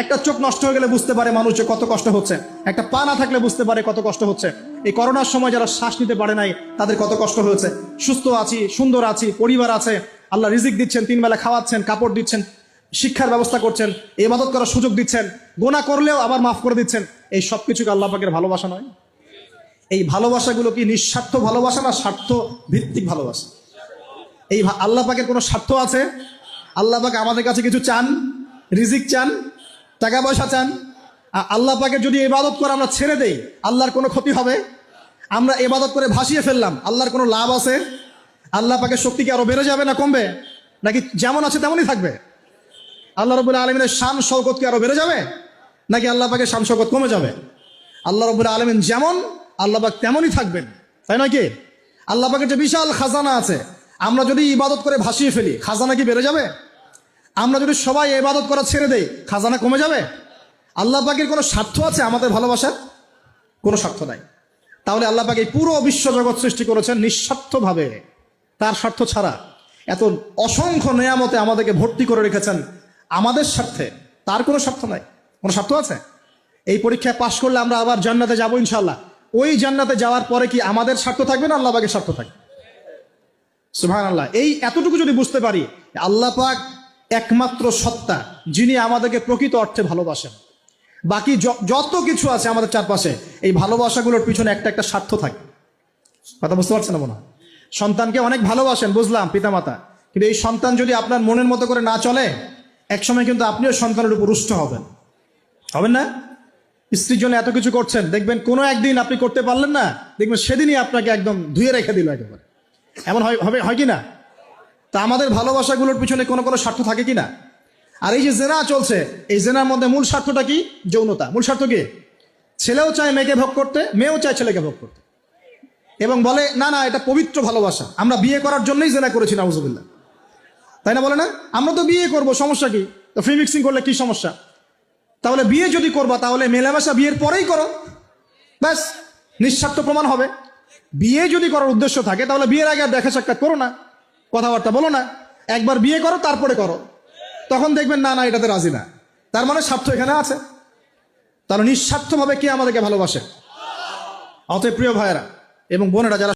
একটা চোখ নষ্ট হয়ে গেলে বুঝতে পারে মানুষ যে কত কষ্ট হচ্ছে, একটা পা না থাকলে বুঝতে পারে কত কষ্ট হচ্ছে। এই করোনার সময় যারা শ্বাস নিতে পারে নাই তাদের কত কষ্ট হয়েছে। সুস্থ আছি, সুন্দর আছি, পরিবার আছে, আল্লাহ রিজিক দিচ্ছেন, 3 বেলা খাওয়াচ্ছেন, কাপড় দিচ্ছেন, শিক্ষার ব্যবস্থা করছেন, ইবাদত করার সুযোগ দিচ্ছেন, গুনাহ করলেও আবার মাফ করে দিচ্ছেন। এই সব কিছুকে আল্লাহ পাকের ভালোবাসা নয়? এই ভালোবাসাগুলো কি নিঃস্বার্থ ভালোবাসা না স্বার্থ ভিত্তিক ভালোবাসা? এই আল্লাহ পাকের কোনো স্বার্থ আছে? আল্লাহ পাক আমাদের কাছে কিছু চান? রিজিক চান? টাকা পয়সা চান? আল্লাহ পাকের যদি ইবাদত করে আমরা ছেড়ে দেই, আল্লাহর কোনো ক্ষতি হবে? আমরা ইবাদত করে ভাসিয়ে ফেললাম, আল্লাহর কোনো লাভ আছে? আল্লাহ পাকের শক্তি কি আরো বেড়ে যাবে না কমবে? নাকি যেমন আছে তেমনই থাকবে? আল্লাহ রাব্বুল আলামিনের শান শওকত কি আরো বেড়ে যাবে, নাকি আল্লাহ পাকের শান শওকত কমে যাবে? আল্লাহ রাব্বুল আলামিন যেমন, আল্লাহ পাক তেমনই থাকবেন, তাই নয় কি? আল্লাহ পাকের যে বিশাল খাজানা আছে, আমরা যদি ইবাদত করে ভাসিয়ে ফেলি, খাজানা কি বেড়ে যাবে? আমরা যদি সবাই ইবাদত করা ছেড়ে দেই, খাজানা কমে যাবে? আল্লাহ পাকের কোনো স্বার্থ আছে আমাদের ভালোবাসার? কোনো স্বার্থ নাই। তাহলে আল্লাহ পাক এই পুরো বিশ্ব জগৎ সৃষ্টি করেছেন নিঃস্বার্থভাবে, তার স্বার্থ ছাড়া। এত অসংখ্য নেয়ামতে আমাদেরকে ভর্তি করে রেখেছেন আমাদের স্বার্থে, তার কোনো স্বার্থ নাই। কোনো স্বার্থ আছে? এই পরীক্ষায় পাশ করলে আমরা আবার জান্নাতে যাবো ইনশাল্লাহ। ওই জান্নাতে যাওয়ার পরে কি আমাদের স্বার্থ থাকবে না আল্লাহ পাকের স্বার্থ থাকবে? সুবহানাল্লাহ। এই এতটুকু যদি বুঝতে পারি, আল্লাহ পাক একমাত্র সত্তা যিনি আমাদেরকে প্রকৃত অর্থে ভালোবাসেন। বাকি যত কিছু আছে আমাদের চারপাশে, এই ভালোবাসাগুলোর পিছনে একটা একটা স্বার্থ থাকে। কথা বুঝতে পারছেন না মনে হয়? সন্তানকে অনেক ভালোবাসেন, বুঝলাম, পিতামাতা, কিন্তু এই সন্তান যদি আপনার মনের মতো করে না চলে, একসময় কিন্তু আপনিও সন্তানের উপর রুষ্ট হবেন না? স্ত্রীর জন্য এত কিছু করছেন, দেখবেন কোনো একদিন আপনি করতে পারলেন না, দেখবেন সেদিনই আপনাকে একদম ধুয়ে রেখে দিল একেবারে। এমন হয় কি না? তা আমাদের ভালোবাসাগুলোর পিছনে কোনো কোনো স্বার্থ থাকে কি না? আর এই যে জেনা চলছে, এই জেনার মধ্যে মূল স্বার্থটা কি? যৌনতা। মূল স্বার্থ কি? ছেলেও চায় মেয়েকে ভোগ করতে, মেয়েও চায় ছেলেকে ভোগ করতে, এবং বলে না না এটা পবিত্র ভালোবাসা, আমরা বিয়ে করার জন্যই জেনা করেছি, নাউজুবিল্লাহ। তাই না? বলে না, আমরা তো বিয়ে করব, সমস্যা কি? তো ফ্রি মিক্সিং করলে কি সমস্যা? তাহলে বিয়ে যদি করবা, তাহলে মেলামেশা বিয়ের পরেই করো, ব্যাস, নিঃস্বার্থ প্রমাণ হবে। বিয়ে যদি করার উদ্দেশ্য থাকে, তাহলে বিয়ের আগে আর দেখা সাক্ষাৎ করো না, কথাবার্তা বলো না, একবার বিয়ে করো তারপরে করো, তখন দেখবেন না না এটাতে রাজি না, তার মানে স্বার্থ এখানে আছে। তাহলে নিঃস্বার্থভাবে কে আমাদেরকে ভালোবাসে? অতএব প্রিয় ভাইয়েরা এবং বোনেরা, যারা